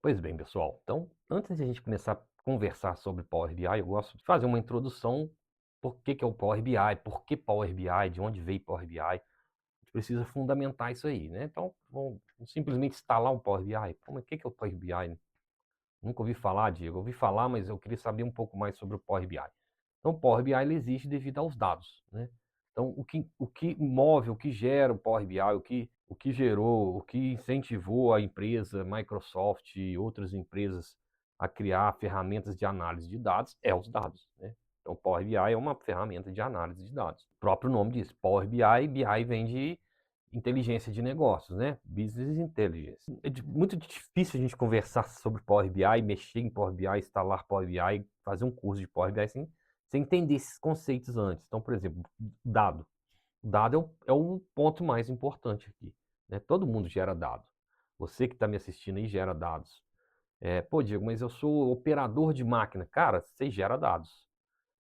Pois bem, pessoal. Então, antes de a gente começar a conversar sobre Power BI, eu gosto de fazer uma introdução. Por que que é o Power BI? Por que Power BI? De onde veio Power BI? A gente precisa fundamentar isso aí, né? Então, vamos simplesmente instalar um Power BI. Como é que é o Power BI? Nunca ouvi falar, Diego. Ouvi falar, mas eu queria saber um pouco mais sobre o Power BI. Então, o Power BI ele existe devido aos dados, né? Então, o que move, o que gera o Power BI, o que gerou, o que incentivou a empresa Microsoft e outras empresas a criar ferramentas de análise de dados é os dados, né? Então, o Power BI é uma ferramenta de análise de dados. O próprio nome diz, Power BI, BI vem de inteligência de negócios, né? Business Intelligence. É muito difícil a gente conversar sobre Power BI, mexer em Power BI, instalar Power BI, fazer um curso de Power BI sem entender esses conceitos antes. Então, por exemplo, dado. O dado é o ponto mais importante aqui, né? Todo mundo gera dado. Você que está me assistindo aí gera dados. Pô, Diego, mas eu sou operador de máquina. Cara, você gera dados.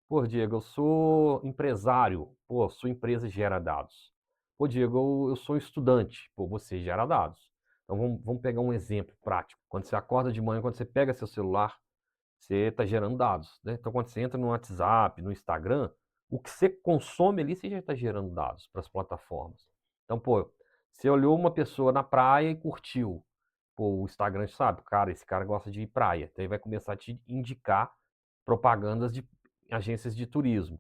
Pô, Diego, eu sou empresário. Pô, sua empresa gera dados. Pô, Diego, eu sou estudante. Pô, você gera dados. Então vamos pegar um exemplo prático. Quando você acorda de manhã, quando você pega seu celular, você está gerando dados, né? Então quando você entra no WhatsApp, no Instagram, o que você consome ali, você já está gerando dados para as plataformas. Então, pô, você olhou uma pessoa na praia e curtiu. Pô, o Instagram sabe, cara, esse cara gosta de ir praia. Então ele vai começar a te indicar propagandas de agências de turismo.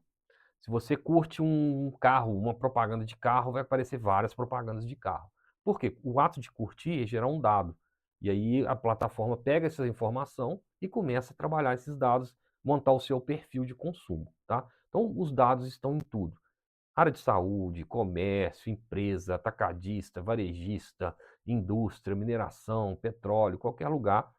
Se você curte um carro, uma propaganda de carro, vai aparecer várias propagandas de carro. Por quê? O ato de curtir é gerar um dado. E aí a plataforma pega essa informação e começa a trabalhar esses dados, montar o seu perfil de consumo, tá? Então os dados estão em tudo. Área de saúde, comércio, empresa, atacadista, varejista, indústria, mineração, petróleo, qualquer lugar,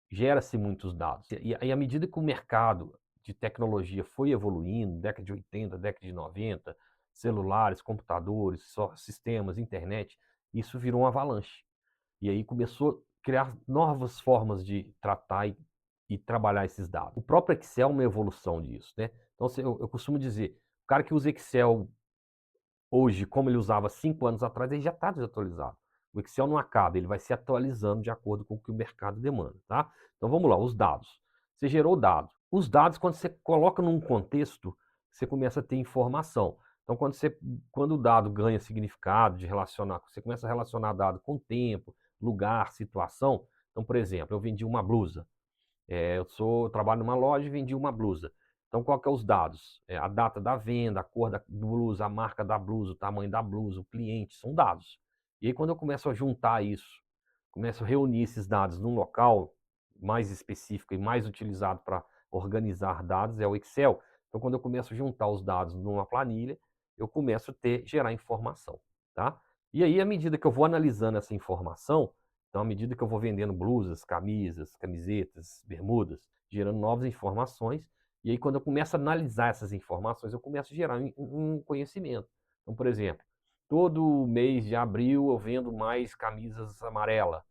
gera-se muitos dados. E à medida que o mercado de tecnologia foi evoluindo, década de 80, década de 90, celulares, computadores, sistemas, internet, isso virou um avalanche. E aí começou a criar novas formas de tratar e trabalhar esses dados. O próprio Excel é uma evolução disso, né? Então, eu costumo dizer, o cara que usa Excel hoje, como ele usava 5 anos atrás, ele já está desatualizado. O Excel não acaba, ele vai se atualizando de acordo com o que o mercado demanda, tá? Então vamos lá, os dados. Você gerou dado. Os dados, quando você coloca num contexto, você começa a ter informação. Então, quando o dado ganha significado de relacionar, você começa a relacionar dado com tempo, lugar, situação. Então, por exemplo, eu vendi uma blusa. Eu trabalho numa loja e vendi uma blusa. Então, qual que é os dados? A data da venda, a cor da blusa, a marca da blusa, o tamanho da blusa, o cliente, são dados. E aí, quando eu começo a juntar isso, começo a reunir esses dados num local mais específico e mais utilizado para organizar dados, é o Excel. Então, quando eu começo a juntar os dados numa planilha, eu começo a gerar informação, tá? E aí, à medida que eu vou analisando essa informação, então, à medida que eu vou vendendo blusas, camisas, camisetas, bermudas, gerando novas informações, e aí quando eu começo a analisar essas informações, eu começo a gerar um conhecimento. Então, por exemplo, todo mês de abril eu vendo mais camisas amarelas,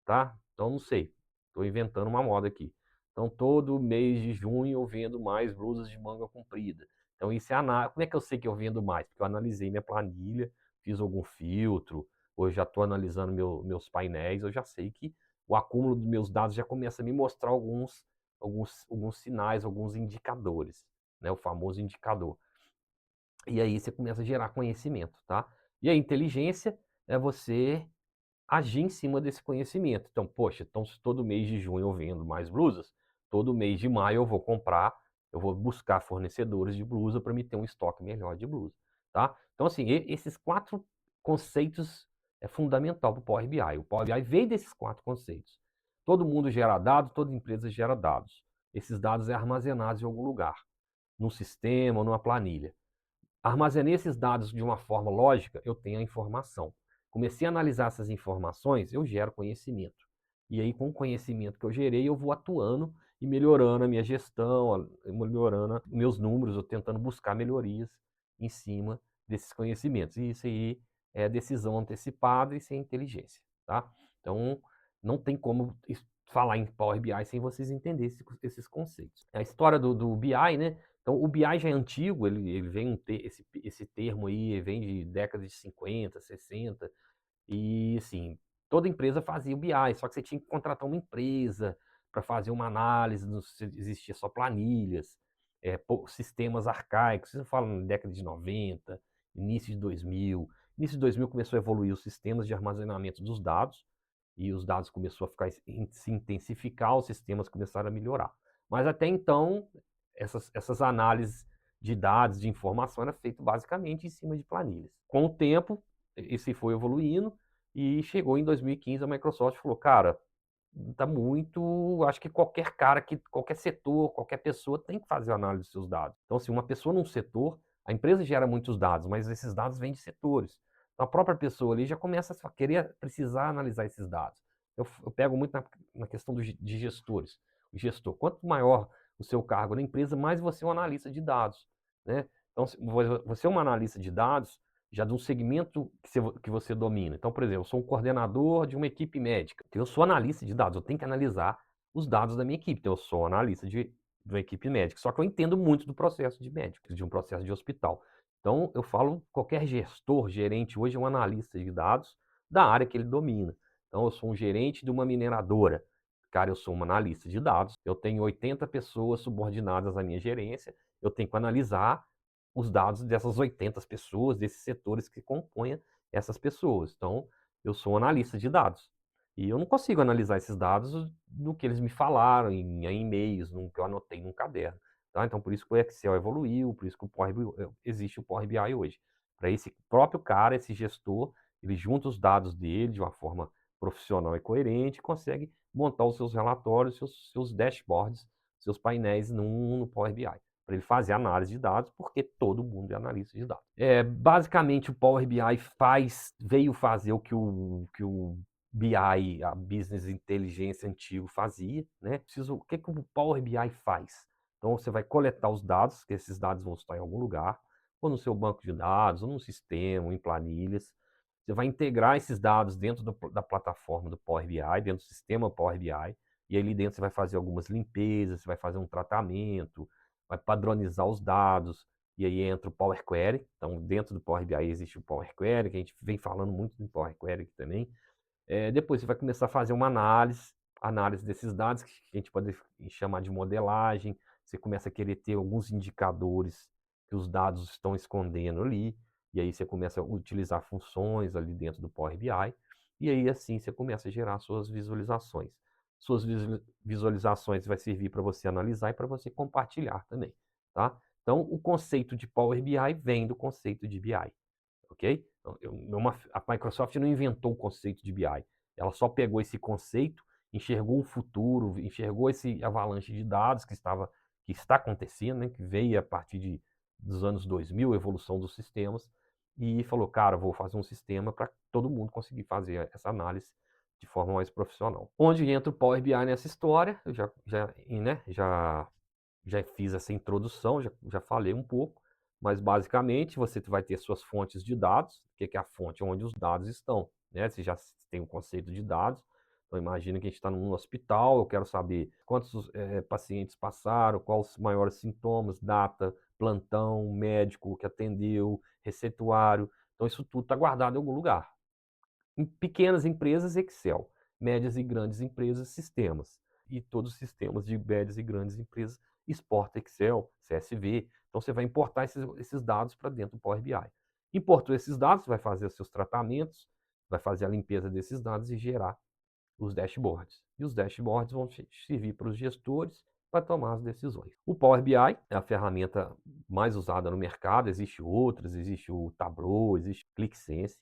tá? Então, não sei, estou inventando uma moda aqui. Então, todo mês de junho eu vendo mais blusas de manga comprida. Então, isso é análise. Como é que eu sei que eu vendo mais? Porque eu analisei minha planilha, fiz algum filtro, ou já estou analisando meus painéis, eu já sei que o acúmulo dos meus dados já começa a me mostrar alguns sinais, alguns indicadores, né? O famoso indicador. E aí você começa a gerar conhecimento, tá? E a inteligência é você agir em cima desse conhecimento. Então, poxa, então se todo mês de junho eu vendo mais blusas, todo mês de maio eu vou buscar fornecedores de blusa para me ter um estoque melhor de blusa, tá? Então, assim, esses 4 conceitos é fundamental para o Power BI. O Power BI veio desses 4 conceitos. Todo mundo gera dados, toda empresa gera dados. Esses dados é armazenados em algum lugar, num sistema ou numa planilha. Armazenei esses dados de uma forma lógica, eu tenho a informação. Comecei a analisar essas informações, eu gero conhecimento. E aí, com o conhecimento que eu gerei, eu vou atuando e melhorando a minha gestão, melhorando meus números, ou tentando buscar melhorias em cima desses conhecimentos. E isso aí é decisão antecipada e sem inteligência, tá? Então, não tem como falar em Power BI sem vocês entenderem esses conceitos. A história do BI, né? Então, o BI já é antigo, ele vem esse termo aí vem de décadas de 50, 60, e assim, toda empresa fazia o BI, só que você tinha que contratar uma empresa para fazer uma análise, não existia só planilhas, sistemas arcaicos, isso eu falo na década de 90, início de 2000. Início de 2000 começou a evoluir os sistemas de armazenamento dos dados, e os dados começou a ficar, se intensificar, os sistemas começaram a melhorar. Mas até então, essas análises de dados, de informação, era feito basicamente em cima de planilhas. Com o tempo, esse foi evoluindo, e chegou em 2015 a Microsoft falou, cara, tá muito, acho que qualquer cara, qualquer setor, qualquer pessoa tem que fazer análise dos seus dados. Então, se uma pessoa num setor, a empresa gera muitos dados, mas esses dados vêm de setores. Então, a própria pessoa ali já começa a querer, precisar analisar esses dados. Eu pego muito na questão de gestores. O gestor, quanto maior o seu cargo na empresa, mais você é um analista de dados, né? Então, você é um analista de dados, já de um segmento que você domina. Então, por exemplo, eu sou um coordenador de uma equipe médica. Então, eu sou analista de dados, eu tenho que analisar os dados da minha equipe. Então, eu sou analista de uma equipe médica. Só que eu entendo muito do processo de médico, de um processo de hospital. Então, eu falo, qualquer gestor, gerente hoje é um analista de dados da área que ele domina. Então, eu sou um gerente de uma mineradora. Cara, eu sou um analista de dados. Eu tenho 80 pessoas subordinadas à minha gerência. Eu tenho que analisar os dados dessas 80 pessoas, desses setores que compõem essas pessoas. Então, eu sou um analista de dados. E eu não consigo analisar esses dados no que eles me falaram, em e-mails, no que eu anotei num caderno. Tá? Então, por isso que o Excel evoluiu, por isso que existe o Power BI hoje. Para esse próprio cara, esse gestor, ele junta os dados dele de uma forma profissional e coerente, e consegue montar os seus relatórios, seus dashboards, seus painéis no Power BI para ele fazer análise de dados, porque todo mundo é analista de dados. Basicamente, o Power BI veio fazer o que o BI, a Business Inteligência antigo, fazia. Né? O que o Power BI faz? Então, você vai coletar os dados, que esses dados vão estar em algum lugar, ou no seu banco de dados, ou num sistema, ou em planilhas. Você vai integrar esses dados dentro da plataforma do Power BI, dentro do sistema Power BI, e ali dentro você vai fazer algumas limpezas, você vai fazer um tratamento, vai padronizar os dados, e aí entra o Power Query. Então, dentro do Power BI existe o Power Query, que a gente vem falando muito do Power Query aqui também. Depois você vai começar a fazer uma análise desses dados, que a gente pode chamar de modelagem. Você começa a querer ter alguns indicadores que os dados estão escondendo ali, e aí você começa a utilizar funções ali dentro do Power BI, e aí assim você começa a gerar suas visualizações. Suas visualizações vai servir para você analisar e para você compartilhar também, tá? Então, o conceito de Power BI vem do conceito de BI, ok? A Microsoft não inventou o conceito de BI, ela só pegou esse conceito, enxergou o futuro, enxergou esse avalanche de dados que está acontecendo, né, que veio a partir dos anos 2000, a evolução dos sistemas, e falou, cara, vou fazer um sistema para todo mundo conseguir fazer essa análise de forma mais profissional. Onde entra o Power BI nessa história, eu já fiz essa introdução, já falei um pouco, mas basicamente você vai ter suas fontes de dados. O que é a fonte? Onde os dados estão. Né? Você já tem o conceito de dados. Então, imagina que a gente está num hospital, eu quero saber quantos pacientes passaram, quais os maiores sintomas, data, plantão, médico que atendeu, receituário. Então, isso tudo está guardado em algum lugar. Em pequenas empresas, Excel. Médias e grandes empresas, sistemas. E todos os sistemas de médias e grandes empresas exportam Excel, CSV. Então, você vai importar esses dados para dentro do Power BI. Importou esses dados, você vai fazer os seus tratamentos, vai fazer a limpeza desses dados e gerar os dashboards. E os dashboards vão servir para os gestores para tomar as decisões. O Power BI é a ferramenta mais usada no mercado, existe outras, existe o Tableau, existe o ClickSense,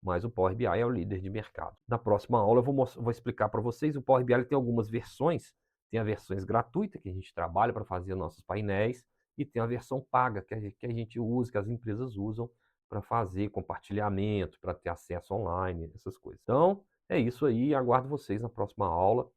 mas o Power BI é o líder de mercado. Na próxima aula eu vou explicar para vocês, o Power BI tem algumas versões, tem a versão gratuita, que a gente trabalha para fazer nossos painéis, e tem a versão paga, que a gente usa, que as empresas usam para fazer compartilhamento, para ter acesso online, essas coisas. Então, é isso aí, aguardo vocês na próxima aula.